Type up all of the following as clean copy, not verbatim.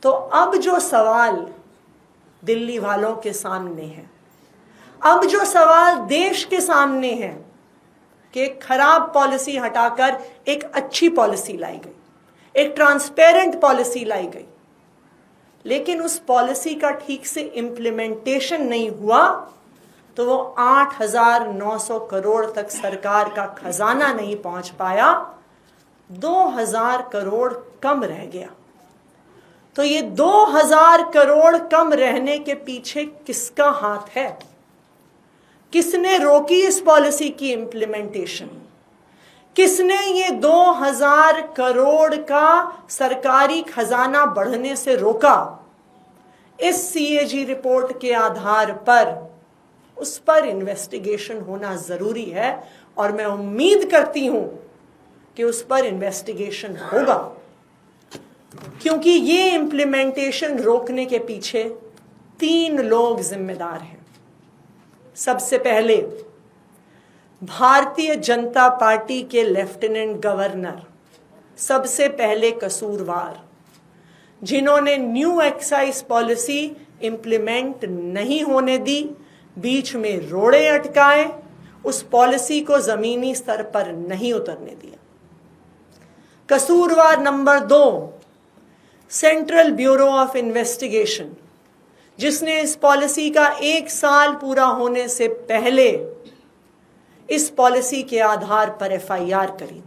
तो अब जो सवाल दिल्ली वालों के सामने है, अब जो सवाल देश के सामने है कि एक खराब पॉलिसी हटाकर एक अच्छी पॉलिसी लाई गई, एक ट्रांसपेरेंट पॉलिसी लाई गई, लेकिन उस पॉलिसी का ठीक से इम्प्लीमेंटेशन नहीं हुआ तो वो 8,900 करोड़ तक सरकार का खजाना नहीं पहुंच पाया, 2,000 करोड़ कम रह गया। तो ये 2,000 करोड़ कम रहने के पीछे किसका हाथ है? किसने रोकी इस पॉलिसी की इम्प्लीमेंटेशन? किसने ये 2,000 करोड़ का सरकारी खजाना बढ़ने से रोका? इस सीएजी रिपोर्ट के आधार पर उस पर इन्वेस्टिगेशन होना जरूरी है और मैं उम्मीद करती हूं कि उस पर इन्वेस्टिगेशन होगा, क्योंकि ये इम्प्लीमेंटेशन रोकने के पीछे 3 लोग जिम्मेदार हैं। सबसे पहले भारतीय जनता पार्टी के लेफ्टिनेंट गवर्नर, सबसे पहले कसूरवार, जिन्होंने न्यू एक्साइज पॉलिसी इंप्लीमेंट नहीं होने दी, बीच में रोड़े अटकाए, उस पॉलिसी को जमीनी स्तर पर नहीं उतरने दिया। कसूरवार number 2 central bureau of investigation, जिसने इस पॉलिसी का 1 साल पूरा होने से पहले इस पॉलिसी के आधार पर एफआईआर करी।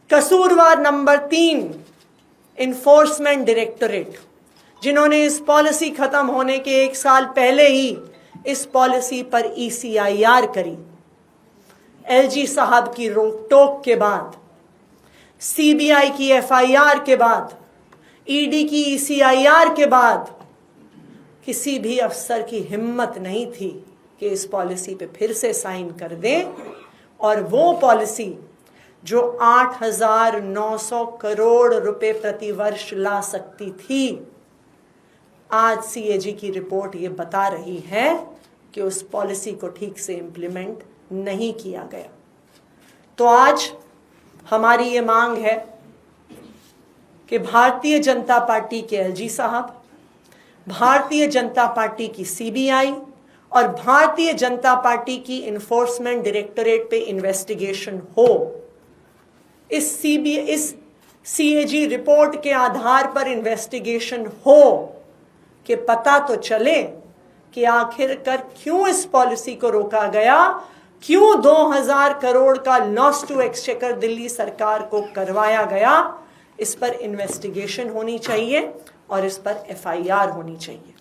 कसूरवार नंबर 3 इन्फोर्समेंट डायरेक्टोरेट, जिन्होंने इस पॉलिसी खत्म होने के 1 साल पहले ही इस पॉलिसी पर ईसीआईआर करी। एलजी साहब की रोक टोक के बाद, सीबीआई की एफआईआर के बाद, ईडी की ईसीआईआर के बाद किसी भी अफसर की हिम्मत नहीं थी कि इस पॉलिसी पे फिर से साइन कर दें, और वो पॉलिसी जो 8,900 करोड़ रुपए प्रति वर्ष ला सकती थी, आज सीएजी की रिपोर्ट ये बता रही है कि उस पॉलिसी को ठीक से इंप्लीमेंट नहीं किया गया। तो आज हमारी ये मांग है कि भारतीय जनता पार्टी के एलजी साहब, भारतीय जनता पार्टी की सीबीआई और भारतीय जनता पार्टी की इन्फोर्समेंट डायरेक्टोरेट पे इन्वेस्टिगेशन हो। इस सीएजी रिपोर्ट के आधार पर इन्वेस्टिगेशन हो कि पता तो चले कि आखिरकार क्यों इस पॉलिसी को रोका गया, क्यों 2,000 करोड़ का लॉस टू एक्सचेकर दिल्ली सरकार को करवाया गया। इस पर इन्वेस्टिगेशन होनी चाहिए और इस पर एफआईआर होनी चाहिए।